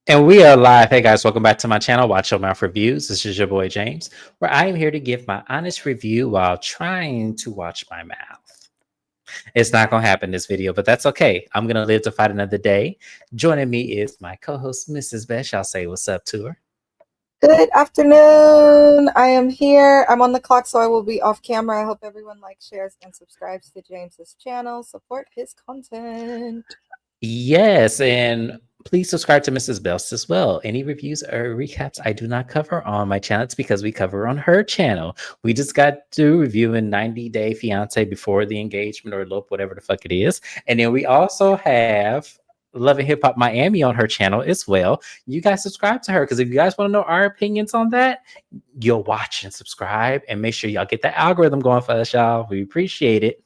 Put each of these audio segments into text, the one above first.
And we are live. Hey guys, welcome back to my channel, Watch Your Mouth Reviews. This is your boy James, where I am here to give my honest review while trying to watch my mouth. It's not going to happen this video, but that's okay. I'm going to live to fight another day. Joining me is my co-host, Mrs. Besh. I'll say what's up to her. Good afternoon. I am here. I'm on the clock, so I will be off camera. I hope everyone likes, shares, and subscribes to James's channel. Support his content. Yes, and please subscribe to Mrs. Best as well. Any reviews or recaps I do not cover on my channel, it's because we cover on her channel. We just got to reviewing 90 Day Fiance before the engagement or elope, whatever the fuck it is. And then we also have Love and Hip Hop Miami on her channel as well. You guys subscribe to her because if you guys want to know our opinions on that, you'll watch and subscribe and make sure y'all get the algorithm going for us, y'all. We appreciate it.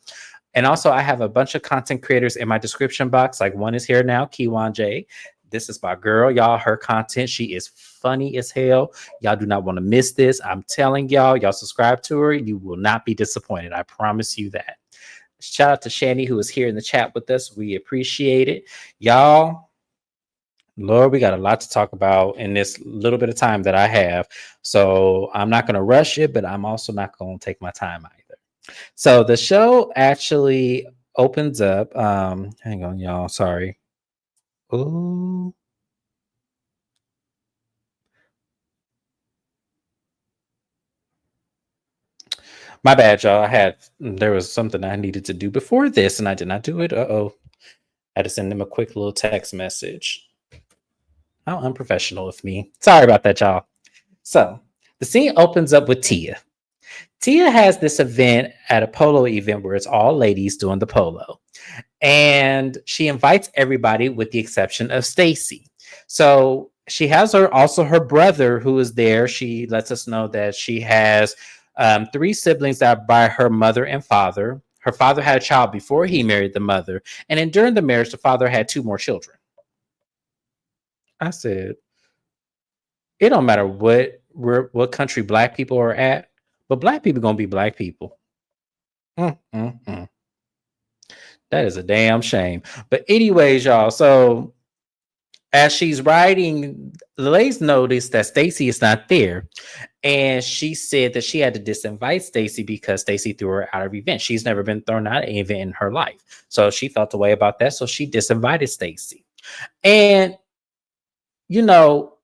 And also, I have a bunch of content creators in my description box. Like one is here now, Keywan J. This is my girl, y'all. Her content, she is funny as hell. Y'all do not want to miss this. I'm telling y'all subscribe to her. You will not be disappointed. I promise you that. Shout out to Shani, who is here in the chat with us. We appreciate it. Y'all, Lord, we got a lot to talk about in this little bit of time that I have. So I'm not going to rush it, but I'm also not going to take my time either. So the show actually opens up. Hang on, y'all. Sorry. Ooh. My bad, y'all. There was something I needed to do before this, and I did not do it. Uh-oh. I had to send them a quick little text message. How unprofessional of me. Sorry about that, y'all. So the scene opens up with Tia. Tia has this event at a polo event where it's all ladies doing the polo. And she invites everybody with the exception of Stacy. So she has her brother who is there. She lets us know that she has 3 siblings that are by her mother and father. Her father had a child before he married the mother. And then during the marriage, the father had 2 more children. I said, it don't matter what country black people are at, but black people gonna be black people. That is a damn shame. But anyways, y'all, so as she's writing, the ladies noticed that Stacy is not there. And she said that she had to disinvite Stacy because Stacy threw her out of event. She's never been thrown out of an event in her life. So she felt a way about that. So she disinvited Stacy. And, you know,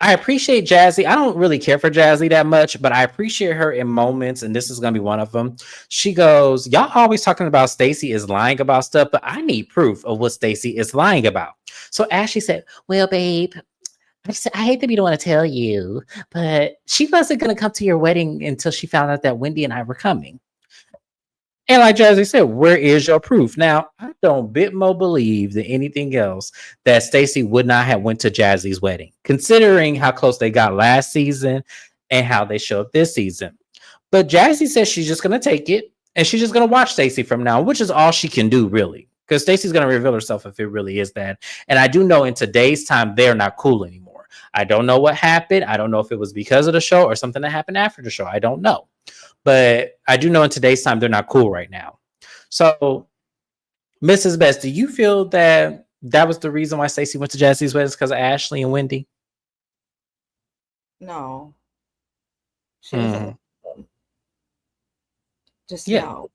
I appreciate Jazzy. I don't really care for Jazzy that much, but I appreciate her in moments, and this is going to be one of them. She goes, y'all always talking about Stacy is lying about stuff, but I need proof of what Stacy is lying about. So Ashley said, well, babe, I hate to be the one to tell you, but she wasn't going to come to your wedding until she found out that Wendy and I were coming. And like Jazzy said, where is your proof? Now, I don't bit more believe than anything else that Stacy would not have went to Jazzy's wedding, considering how close they got last season and how they showed this season. But Jazzy says she's just going to take it and she's just going to watch Stacy from now, which is all she can do, really, because Stacy's going to reveal herself if it really is that. And I do know in today's time, they're not cool anymore. I don't know what happened. I don't know if it was because of the show or something that happened after the show. I don't know. But I do know in today's time, they're not cool right now. So, Mrs. Best, do you feel that that was the reason why Stacey went to Jazzy's wedding because of Ashley and Wendy? No. She doesn't. Just no.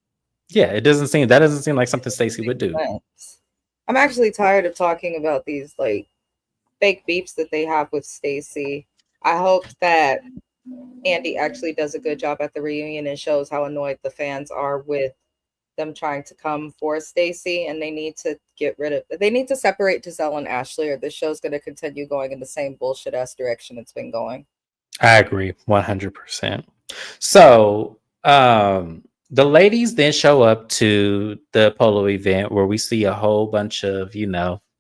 Yeah, that doesn't seem like something Stacey would do. I'm actually tired of talking about these like fake beefs that they have with Stacey. I hope that Andy actually does a good job at the reunion and shows how annoyed the fans are with them trying to come for Stacey, and they need to separate Giselle and Ashley, or this show's going to continue going in the same bullshit ass direction it's been going. I agree 100%. So the ladies then show up to the polo event where we see a whole bunch of,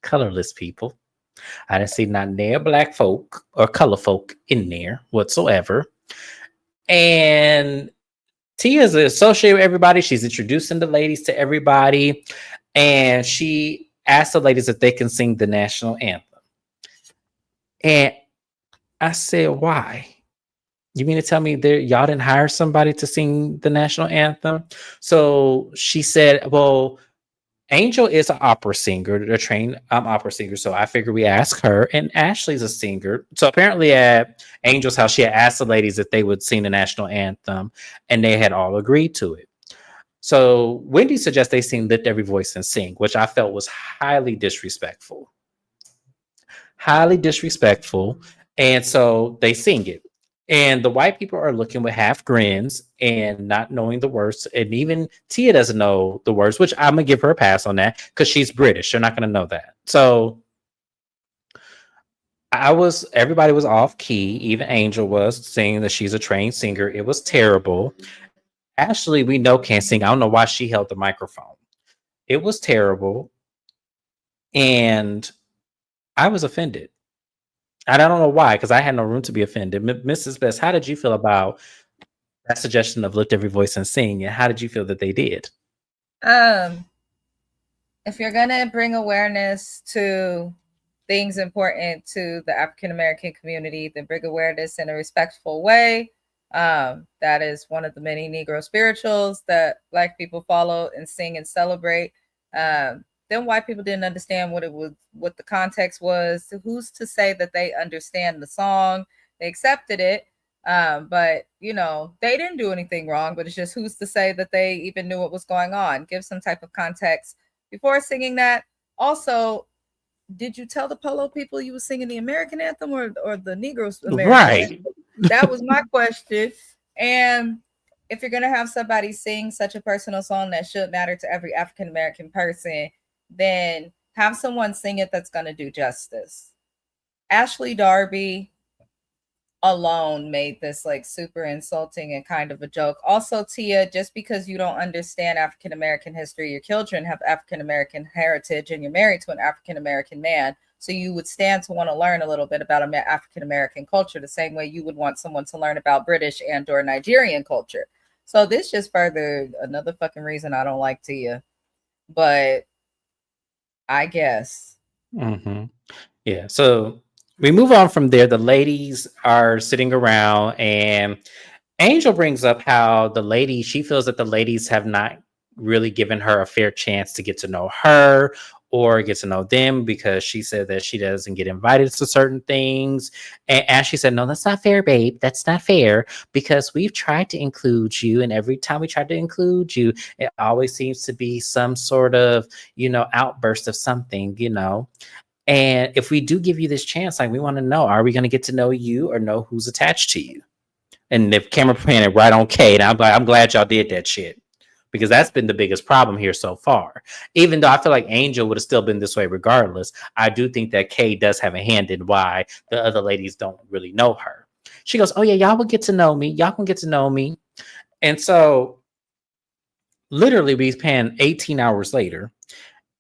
colorless people. I didn't see not near black folk or color folk in there whatsoever. And Tia's associated with everybody. She's introducing the ladies to everybody. And she asked the ladies if they can sing the national anthem. And I said, why? You mean to tell me y'all didn't hire somebody to sing the national anthem? So she said, well, Angel is an opera singer, a trained opera singer. So I figured we ask her. And Ashley's a singer. So apparently at Angel's house, she had asked the ladies if they would sing the national anthem, and they had all agreed to it. So Wendy suggests they sing Lift Every Voice and Sing, which I felt was highly disrespectful. Highly disrespectful. And so they sing it. And the white people are looking with half grins and not knowing the words. And even Tia doesn't know the words, which I'm going to give her a pass on that because she's British. They're not going to know that. So everybody was off key. Even Angel was saying that she's a trained singer. It was terrible. Ashley, we know can't sing. I don't know why she held the microphone. It was terrible. And I was offended. And I don't know why, because I had no room to be offended. Mrs. Best, how did you feel about that suggestion of lift every voice and sing? And how did you feel that they did? If you're gonna bring awareness to things important to the African American community, then bring awareness in a respectful way. That is one of the many Negro spirituals that Black people follow and sing and celebrate. Then white people didn't understand what the context was. So who's to say that they understand the song? They accepted it, but they didn't do anything wrong. But it's just who's to say that they even knew what was going on? Give some type of context before singing that. Also, did you tell the Polo people you were singing the American anthem or the Negroes American right anthem? That was my question. And if you're going to have somebody sing such a personal song that should matter to every African American person, then have someone sing it that's going to do justice. Ashley Darby alone made this like super insulting and kind of a joke. Also, Tia, just because you don't understand African American history, your children have African American heritage and you're married to an African American man, so you would stand to want to learn a little bit about African American culture the same way you would want someone to learn about British and or Nigerian culture. So this just further another fucking reason I don't like Tia. But I guess. Mm-hmm. Yeah. So we move on from there. The ladies are sitting around, and Angel brings up how she feels that the ladies have not really given her a fair chance to get to know her or get to know them, because she said that she doesn't get invited to certain things. And Ashley said, no, that's not fair, babe. That's not fair, because we've tried to include you. And every time we try to include you, it always seems to be some sort of, outburst of something, And if we do give you this chance, like, we want to know, are we going to get to know you or know who's attached to you? And the camera pointed right on Kate. I'm glad y'all did that shit, because that's been the biggest problem here so far. Even though I feel like Angel would have still been this way regardless, I do think that Kay does have a hand in why the other ladies don't really know her. She goes, oh yeah, y'all will get to know me. Y'all can get to know me. And so literally we span 18 hours later,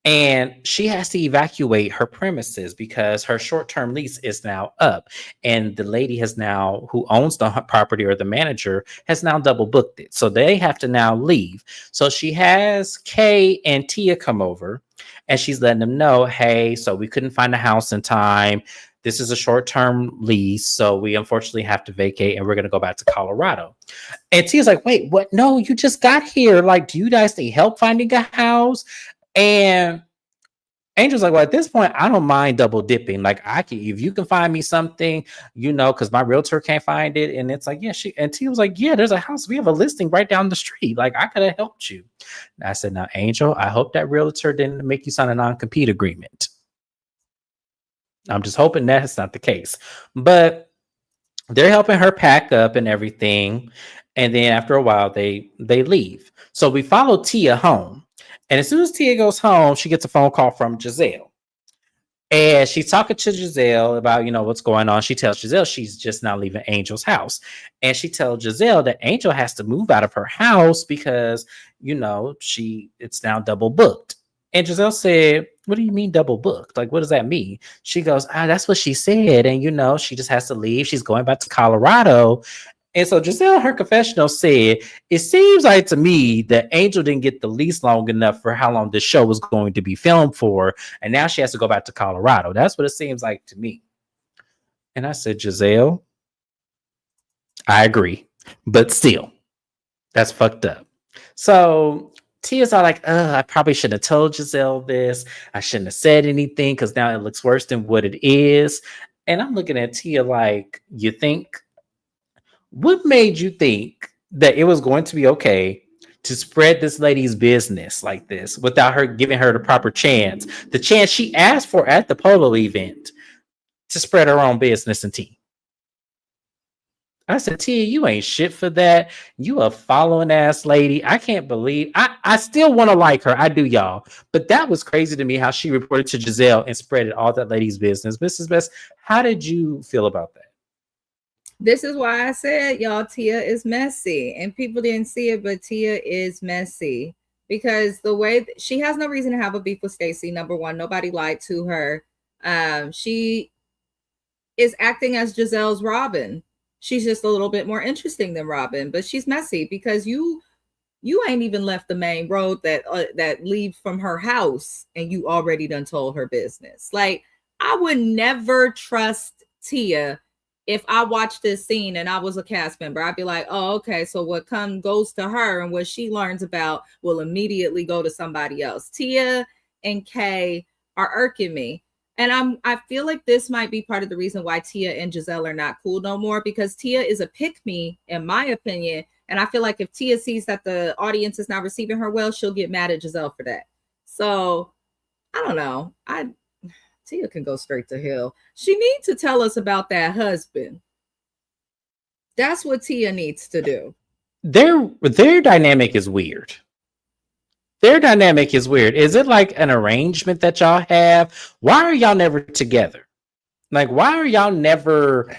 and she has to evacuate her premises because her short-term lease is now up. And the lady who owns the property, or the manager, has now double booked it. So they have to now leave. So she has Kay and Tia come over, and she's letting them know, hey, so we couldn't find a house in time. This is a short-term lease, so we unfortunately have to vacate, and we're going to go back to Colorado. And Tia's like, wait, what? No, you just got here. Like, do you guys need help finding a house? And Angel's like, well, at this point, I don't mind double dipping. Like, if you can find me something, because my realtor can't find it. And it's like, yeah, and T was like, yeah, there's a house. We have a listing right down the street. Like, I could have helped you. And I said, now, Angel, I hope that realtor didn't make you sign a non-compete agreement. I'm just hoping that's not the case. But they're helping her pack up and everything. And then after a while, they leave. So we follow Tia home. And as soon as Tia goes home, she gets a phone call from Giselle. And she's talking to Giselle about, what's going on. She tells Giselle she's just now leaving Angel's house. And she tells Giselle that Angel has to move out of her house because, it's now double booked. And Giselle said, what do you mean double booked? Like, what does that mean? She goes, that's what she said. And, she just has to leave. She's going back to Colorado. And so Giselle, her confessional, said, it seems like to me that Angel didn't get the lease long enough for how long this show was going to be filmed for. And now she has to go back to Colorado. That's what it seems like to me. And I said, Giselle, I agree. But still, that's fucked up. So Tia's all like, I probably shouldn't have told Giselle this. I shouldn't have said anything because now it looks worse than what it is. And I'm looking at Tia like, you think, what made you think that it was going to be okay to spread this lady's business like this without her giving her the proper chance, the chance she asked for at the polo event to spread her own business and tea? I said, Tia, you ain't shit for that. You a following ass lady. I can't believe I still want to like her. I do, y'all. But that was crazy to me how she reported to Giselle and spread all that lady's business. Mrs. Best, how did you feel about that? This is why I said, y'all, Tia is messy. And people didn't see it, but Tia is messy. Because the way she has no reason to have a beef with Stacey. Number one, nobody lied to her. She is acting as Giselle's Robin. She's just a little bit more interesting than Robin, but she's messy because you ain't even left the main road that leads from her house, and you already done told her business. Like, I would never trust Tia. If I watched this scene and I was a cast member, I'd be like, oh, okay, so what goes to her and what she learns about will immediately go to somebody else. Tia and Kay are irking me. And I feel like this might be part of the reason why Tia and Giselle are not cool no more, because Tia is a pick-me, in my opinion. And I feel like if Tia sees that the audience is not receiving her well, she'll get mad at Giselle for that. So I don't know. Tia can go straight to hell. She needs to tell us about that husband. That's what Tia needs to do. Their dynamic is weird. Their dynamic is weird. Is it like an arrangement that y'all have? Why are y'all never together? Like, why are y'all never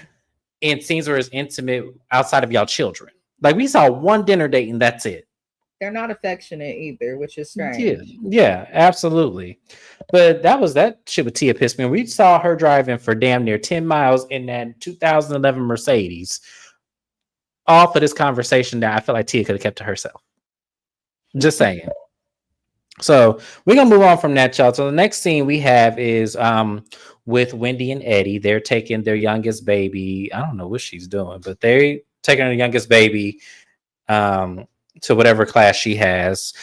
in scenes where it's intimate outside of y'all children? Like, we saw one dinner date and that's it. They're not affectionate either, which is strange. Yeah, absolutely. But that shit with Tia pissed me. We saw her driving for damn near 10 miles in that 2011 Mercedes, all for this conversation that I feel like Tia could have kept to herself. Just saying. So we're gonna move on from that, y'all. So the next scene we have is with Wendy and Eddie. They're taking their youngest baby. I don't know what she's doing, but they're taking her youngest baby to whatever class she has.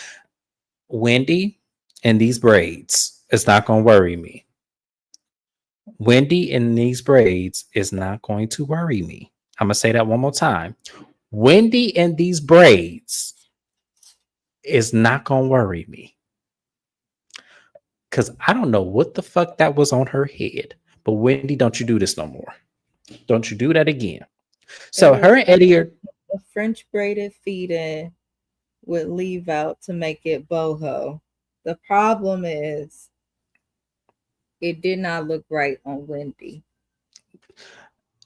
Wendy in these braids is not gonna worry me. Wendy in these braids is not going to worry me. I'm gonna say that one more time. Wendy in these braids is not gonna worry me. Because I don't know what the fuck that was on her head. But Wendy, don't you do this no more. Don't you do that again. So her and Eddie are... The French braided feet would leave out to make it boho. The problem is it did not look right on Wendy.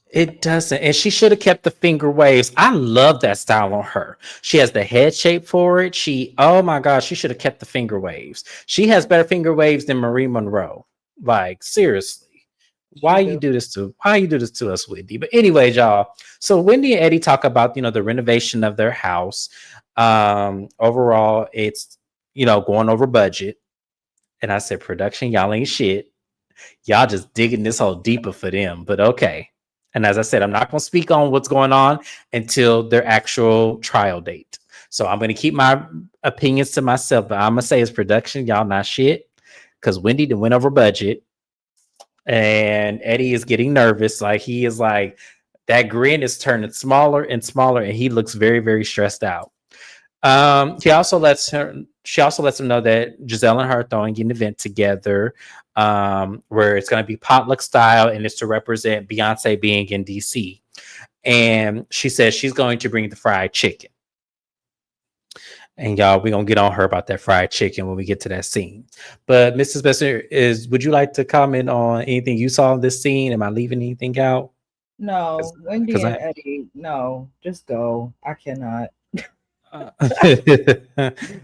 It doesn't. And she should have kept the finger waves. I love that style on her. She has the head shape for it. Oh my gosh, she should have kept the finger waves. She has better finger waves than Marie Monroe. Like, seriously. Why you do this to us, Wendy? But anyway, y'all. So Wendy and Eddie talk about, the renovation of their house. Overall, it's, going over budget. And I said, production, y'all ain't shit. Y'all just digging this hole deeper for them. But okay. And as I said, I'm not going to speak on what's going on until their actual trial date. So I'm going to keep my opinions to myself. But I'm going to say it's production. Y'all not shit. Because Wendy went over budget. And Eddie is getting nervous. Like, he is like, that grin is turning smaller and smaller. And he looks very, very stressed out. She also lets him know that Giselle and her are throwing an event together, where it's going to be potluck style, and it's to represent Beyonce being in DC. And she says she's going to bring the fried chicken. And y'all, we're going to get on her about that fried chicken when we get to that scene. But Mrs. Besser, would you like to comment on anything you saw in this scene? Am I leaving anything out? No, Wendy and Eddie, no, just go. I cannot.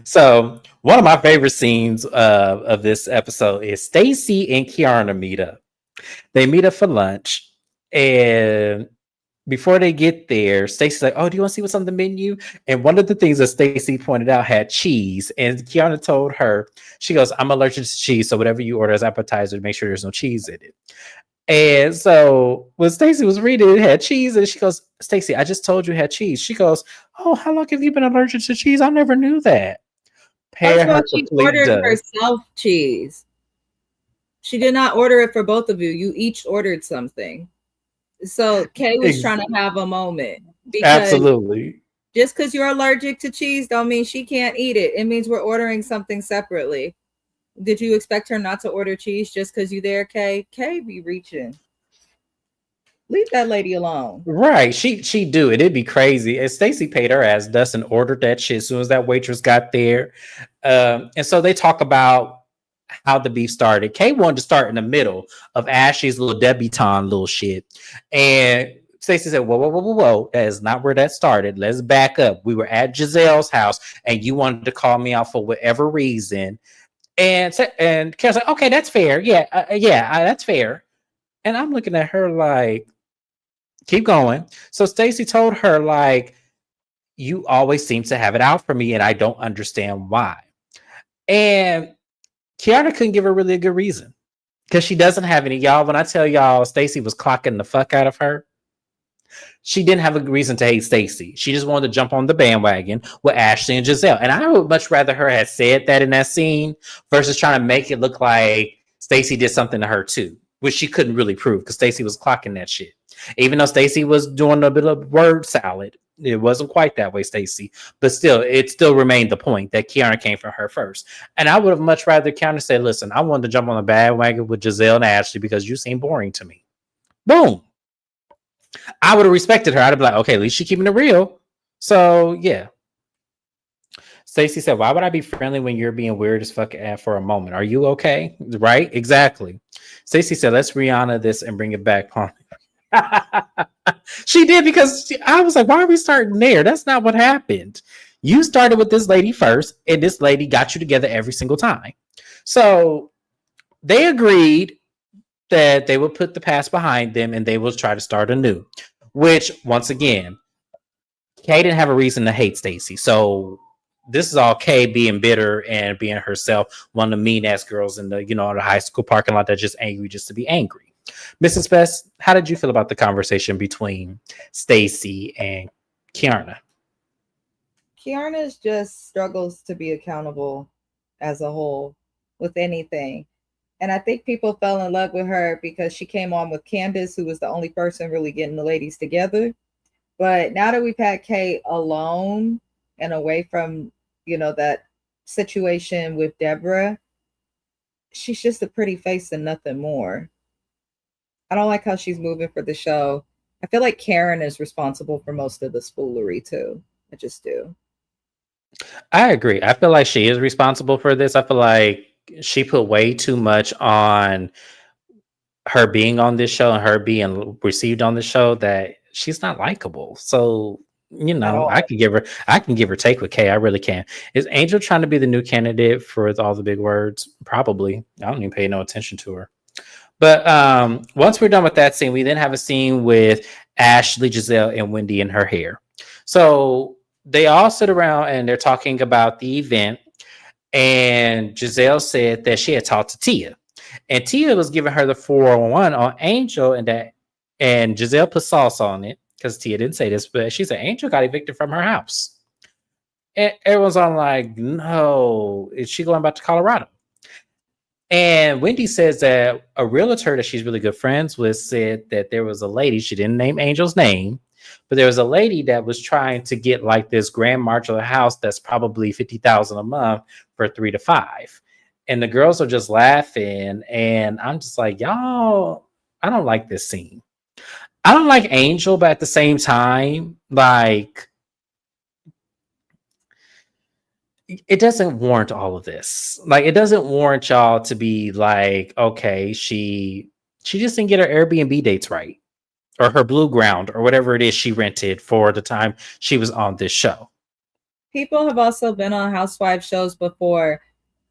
So one of my favorite scenes of this episode is Stacey and Kiana meet up. They meet up for lunch, and before they get there, Stacey's like, "Oh, do you want to see what's on the menu?" And one of the things that Stacey pointed out had cheese, and Kiana told her, she goes, "I'm allergic to cheese, so whatever you order as appetizer, make sure there's no cheese in it." And so when Stacey was reading, it had cheese, and she goes, "Stacey, I just told you it had cheese." She goes, "Oh, how long have you been allergic to cheese? I never knew that." Pay First of all, her she complete ordered dust. herself cheese. She did not order it for both of you. You each ordered something. So Kay was Ex- trying to have a moment because Absolutely. just because you're allergic to cheese don't mean she can't eat it. It means we're ordering something separately. Did you expect her not to order cheese just because you there, Kay? Kay be reaching. Leave that lady alone. Right. She do it. It'd be crazy. And Stacy paid her ass dust and ordered that shit as soon as that waitress got there. And so they talk about how the beef started. Kay wanted to start in the middle of Ashley's little debutante little shit. And Stacey said, whoa, whoa, whoa, whoa, whoa. That is not where that started. Let's back up. We were at Giselle's house and you wanted to call me out for whatever reason. And Kay's like, okay, that's fair. Yeah, that's fair. And I'm looking at her like, keep going. So Stacy told her, like, you always seem to have it out for me, and I don't understand why. And Kiara couldn't give her really a good reason because she doesn't have any. Y'all, when I tell y'all Stacy was clocking the fuck out of her, she didn't have a reason to hate Stacy. She just wanted to jump on the bandwagon with Ashley and Giselle. And I would much rather her have said that in that scene versus trying to make it look like Stacy did something to her too, which she couldn't really prove because Stacy was clocking that shit. Even though Stacy was doing a bit of word salad, it wasn't quite that way, Stacy. But still, it still remained the point that Kiana came from her first. And I would have much rather Kiana say, listen, I wanted to jump on the bandwagon with Giselle and Ashley because you seem boring to me. Boom. I would have respected her. I'd have been like, okay, at least she's keeping it real. So yeah. Stacey said, why would I be friendly when you're being weird as fuck for a moment? Are you okay? Right? Exactly. Stacey said, let's Rihanna this and bring it back home. She did because I was like, why are we starting there? That's not what happened. You started with this lady first, and this lady got you together every single time. So they agreed that they would put the past behind them and they will try to start anew. Which, once again, Kay didn't have a reason to hate Stacy. So this is all Kay being bitter and being herself, one of the mean ass girls in the the high school parking lot that's just angry just to be angry. Mrs. Best, how did you feel about the conversation between Stacy and Kiana? Kiarna's just struggles to be accountable as a whole with anything. And I think people fell in love with her because she came on with Candace, who was the only person really getting the ladies together. But now that we've had Kate alone and away from, that situation with Deborah, she's just a pretty face and nothing more. I don't like how she's moving for the show. I feel like Karen is responsible for most of this foolery too. I just do. I agree. I feel like she is responsible for this. I feel like she put way too much on her being on this show and her being received on the show that she's not likable. So, At all. I can give her take with Kay. I really can. Is Angel trying to be the new candidate for all the big words? Probably. I don't even pay no attention to her. But once we're done with that scene, we then have a scene with Ashley, Giselle, and Wendy in her hair. So they all sit around and they're talking about the event. And Giselle said that she had talked to Tia. And Tia was giving her the 401 on Angel and Giselle put sauce on it because Tia didn't say this, but she said Angel got evicted from her house. And everyone's on like, no, is she going back to Colorado? And Wendy says that a realtor that she's really good friends with said that there was a lady, she didn't name Angel's name, but there was a lady that was trying to get like this grand marshal house that's probably $50,000 a month for 3 to 5. And the girls are just laughing. And I'm just like, y'all, I don't like this scene. I don't like Angel, but at the same time, like, it doesn't warrant all of this. Like, it doesn't warrant y'all to be like, okay, she just didn't get her Airbnb dates right, or her Blue Ground, or whatever it is she rented for the time she was on this show. People have also been on Housewives shows before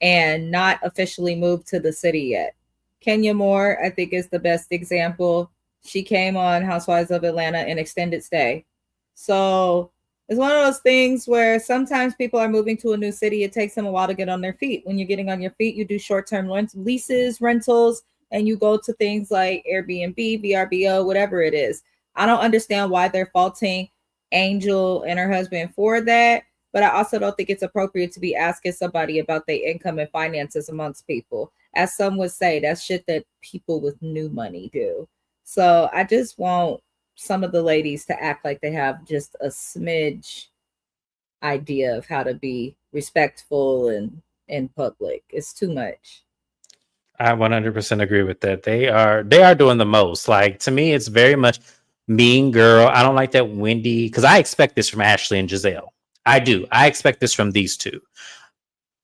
and not officially moved to the city yet. Kenya Moore, I think, is the best example. She came on Housewives of Atlanta in extended stay. So it's one of those things where sometimes people are moving to a new city. It takes them a while to get on their feet. When you're getting on your feet, you do short-term leases, rentals, and you go to things like Airbnb, VRBO, whatever it is. I don't understand why they're faulting Angel and her husband for that. but I also don't think it's appropriate to be asking somebody about their income and finances amongst people. As some would say, that's shit that people with new money do. So I just want some of the ladies to act like they have just a smidge idea of how to be respectful and in public. It's too much. I 100% agree with that. They are doing the most. Like to me, it's very much mean girl. I don't like that Wendy because I expect this from Ashley and Giselle. I do. I expect this from these two.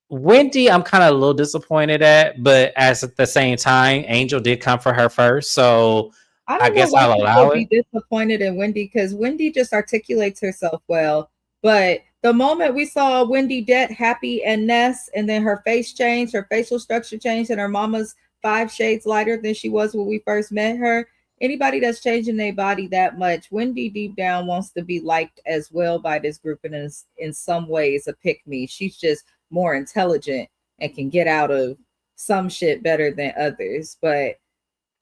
Wendy, I'm kind of a little disappointed at, but at the same time, Angel did come for her first, so I I don't know guess why I'll people allow be it. disappointed in Wendy because Wendy just articulates herself well. But the moment we saw Wendy Det happy and Ness, and then her face changed, her facial structure changed, and her mama's 5 shades lighter than she was when we first met her. Anybody that's changing their body that much, Wendy deep down wants to be liked as well by this group and is in some ways a pick me. She's just more intelligent and can get out of some shit better than others. But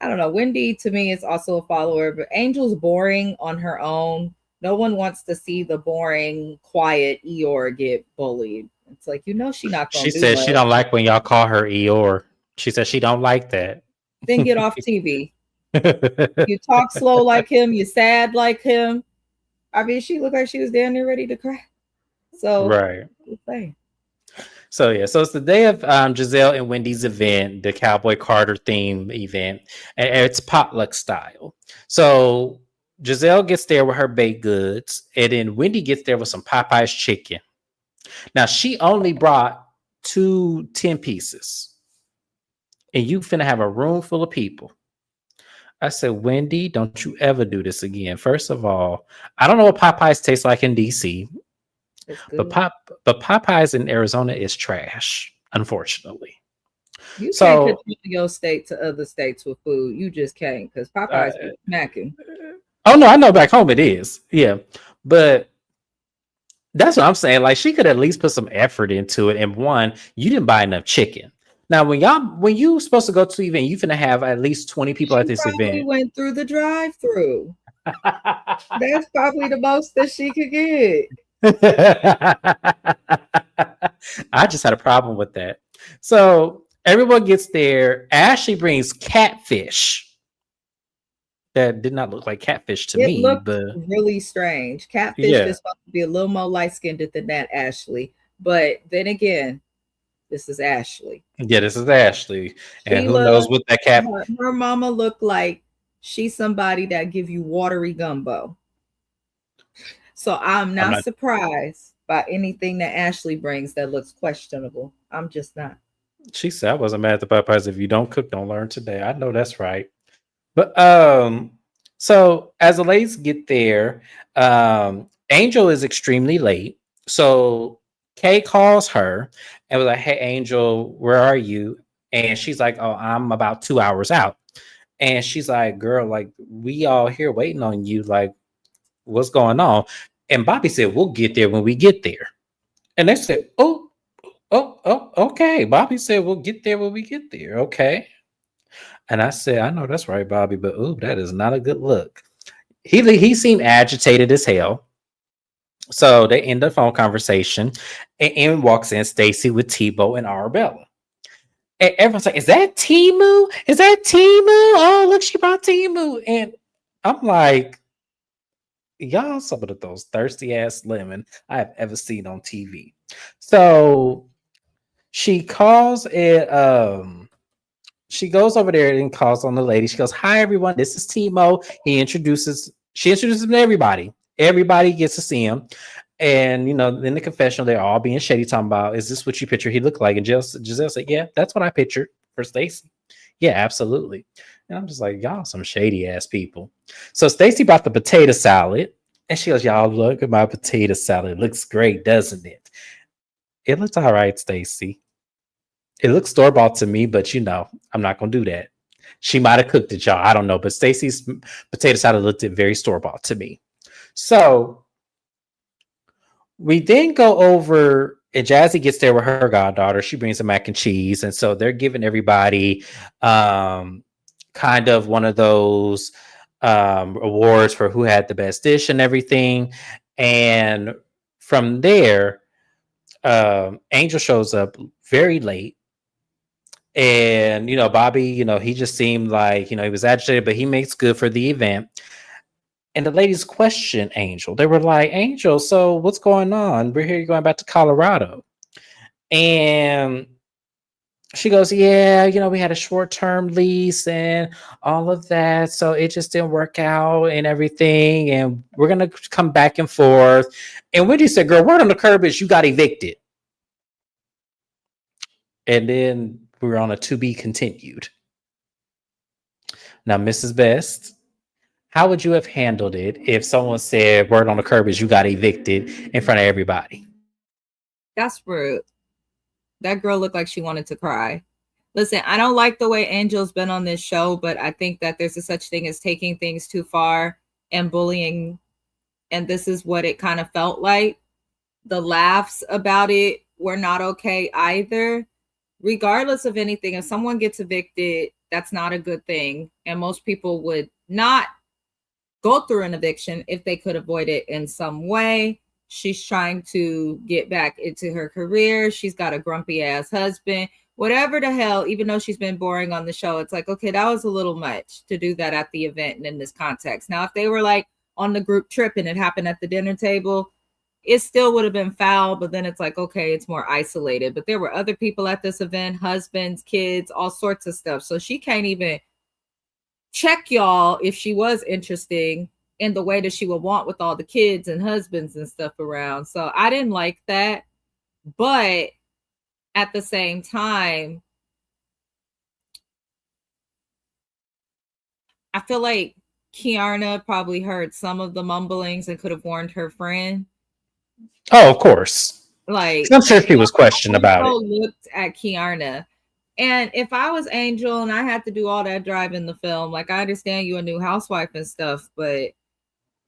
I don't know. Wendy to me is also a follower, but Angel's boring on her own. No one wants to see the boring, quiet Eeyore get bullied. It's like she not She gonna do says she much. don't like when y'all call her Eeyore. She says she don't like that. Then get off TV. You talk slow like him. You sad like him. I mean, she looked like she was down there ready to cry. So, Right. just saying. So yeah, so it's the day of Giselle and Wendy's event, the Cowboy Carter theme event, and it's potluck style. So Giselle gets there with her baked goods, and then Wendy gets there with some Popeye's chicken. Now she only brought 2 10 pieces, and you finna have a room full of people. I said, Wendy, don't you ever do this again. First of all, I don't know what Popeyes tastes like in DC, It's but good. Popeyes in Arizona is trash, unfortunately. You can't So control your state to other states with food. You just can't because uh, Popeyes be smacking. oh no, I know back home it is. Yeah. But that's what I'm saying. Like she could at least put some effort into it. And one, you didn't buy enough chicken. Now when you supposed to go to the event, you finna have at least 20 people at She this probably event. went through the drive-through. That's probably the most that she could get. I just had a problem with that. So everyone gets there. Ashley brings catfish. That did not look like catfish to It me, looked but really strange. Catfish yeah. is supposed to be a little more light-skinned than that, Ashley. But then again, this is Ashley. Yeah, this is Ashley. And who Sheila, knows what that cat her mama looked like she's somebody that give you watery gumbo. So I'm I'm not not surprised by anything that Ashley brings that looks questionable. I'm just not. she said I wasn't mad at the Popeyes. If you don't cook, don't learn today. I know that's right. But so as the ladies get there, Angel is extremely late. So Kay calls her and was like, "Hey Angel, where are you?" And she's like, "Oh, I'm about 2 hours out." And she's like, "Girl, like we all here waiting on you. Like, what's going on?" And Bobby said, "We'll get there when we get there." And they said, "Oh, okay." Bobby said, "We'll get there when we get there." Okay. And I said, I know that's right, Bobby, but ooh, that is not a good look. He seemed agitated as hell. So they end the phone conversation, and in walks in Stacy with Tebow and Arabella. And everyone's like, "Is that Timu? Is that Timu? Oh, look, she brought Timu." And I'm like, y'all, some of those thirsty ass lemon I have ever seen on TV. So she calls it she goes over there and calls on the lady. She goes, "Hi everyone, this is Timo." She introduces him to everybody. Everybody gets to see him. And in the confessional, they're all being shady, talking about, "Is this what you picture he looked like?" And Giselle said, "Yeah, that's what I pictured for Stacy." Yeah, absolutely. And I'm just like, y'all some shady ass people. So Stacy brought the potato salad, and she goes, "Y'all look at my potato salad. It looks great, doesn't it?" It looks all right, Stacy. It looks store bought to me, but I'm not gonna do that. She might have cooked it, y'all. I don't know, but Stacy's potato salad looked very store bought to me. So we then go over, and Jazzy gets there with her goddaughter. She brings the mac and cheese, and so they're giving everybody kind of one of those awards for who had the best dish and everything. And from there, Angel shows up very late. And, Bobby, he just seemed like, he was agitated, but he makes good for the event. And the ladies questioned Angel. They were like, Angel, so what's going on? We're here going back to Colorado. And she goes, yeah, we had a short-term lease and all of that. So it just didn't work out and everything. And we're going to come back and forth. And Wendy said, girl, word on the curb is you got evicted. And then we were on a to be continued. Now, Mrs. Best, how would you have handled it if someone said word on the curb is you got evicted in front of everybody? That's rude. That girl looked like she wanted to cry. Listen, I don't like the way Angel's been on this show, but I think that there's a such thing as taking things too far and bullying. And this is what it kind of felt like. The laughs about it were not okay either. Regardless of anything, if someone gets evicted, that's not a good thing. And most people would not go through an eviction if they could avoid it in some way. She's trying to get back into her career. She's got a grumpy ass husband, whatever the hell, even though she's been boring on the show. It's like, okay, that was a little much to do that at the event and in this context. Now, if they were like on the group trip and it happened at the dinner table, it still would have been foul, but then it's like, okay, it's more isolated. But there were other people at this event, husbands, kids, all sorts of stuff. So she can't even check y'all if she was interesting in the way that she would want with all the kids and husbands and stuff around. So I didn't like that. But at the same time, I feel like Kiarna probably heard some of the mumblings and could have warned her friend. Oh, of course. Like, I'm sure she was questioned about it. Looked at Kiarna. And if I was Angel and I had to do all that driving the film, like, I understand you're a new housewife and stuff, but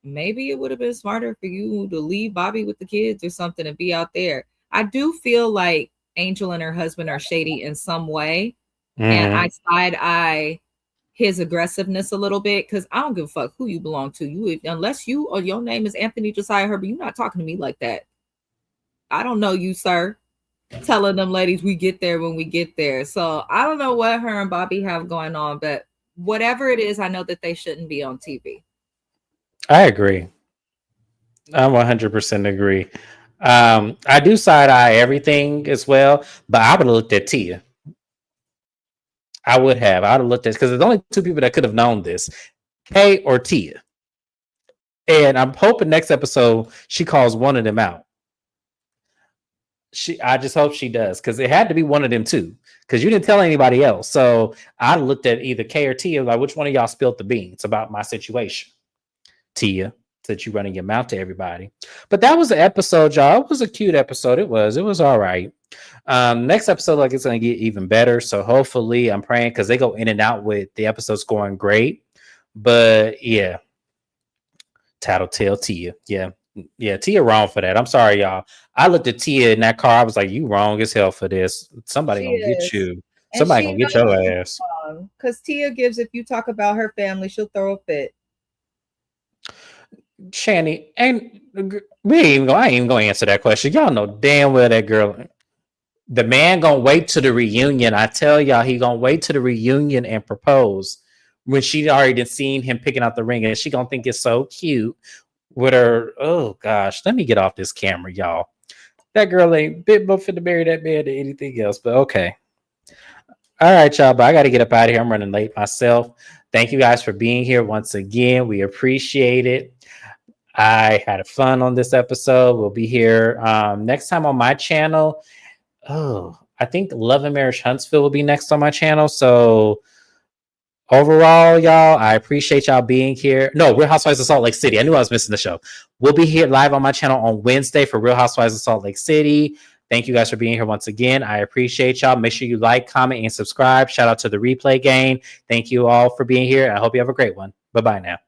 maybe it would have been smarter for you to leave Bobby with the kids or something and be out there. I do feel like Angel and her husband are shady in some way. And I side-eye his aggressiveness a little bit because I don't give a fuck who you belong to. Unless you or your name is Anthony Josiah Herbert, you're not talking to me like that. I don't know you, sir. Telling them ladies we get there when we get there. So I don't know what her and Bobby have going on, but whatever it is, I know that they shouldn't be on TV. I agree. I 100% agree. I do side eye everything as well, but I would have looked at Tia. I would have. I would have looked at, because there's only two people that could have known this, Kay or Tia. And I'm hoping next episode she calls one of them out. I just hope she does, because it had to be one of them too, because you didn't tell anybody else. So I looked at either Kay or Tia, like, which one of y'all spilled the beans about my situation? Tia, that you running your mouth to everybody. But that was the episode, y'all. It was a cute episode. It was all right. Next episode, like, it's going to get even better. So hopefully, I'm praying, because they go in and out with the episodes going great. But yeah, Tattletale Tia. Yeah, Tia wrong for that. I'm sorry, y'all. I looked at Tia in that car. I was like, you wrong as hell for this. Somebody gonna get you. Somebody gonna get your ass. Because Tia gives, if you talk about her family, she'll throw a fit. Shani, and I ain't even gonna answer that question. Y'all know damn well that girl, the man gonna wait to the reunion. I tell y'all, he gonna wait to the reunion and propose when she already seen him picking out the ring, and she gonna think it's so cute with her. Oh gosh, let me get off this camera, y'all. That girl ain't bit more fit to marry that man than anything else. But okay, all right, y'all. But I got to get up out of here. I'm running late myself. Thank you guys for being here once again. We appreciate it. I had fun on this episode. We'll be here next time on my channel. Oh, I think Love and Marriage Huntsville will be next on my channel. So overall, y'all, I appreciate y'all being here. No, Real Housewives of Salt Lake City. I knew I was missing the show. We'll be here live on my channel on Wednesday for Real Housewives of Salt Lake City. Thank you guys for being here once again. I appreciate y'all. Make sure you like, comment, and subscribe. Shout out to the replay gang. Thank you all for being here. I hope you have a great one. Bye-bye now.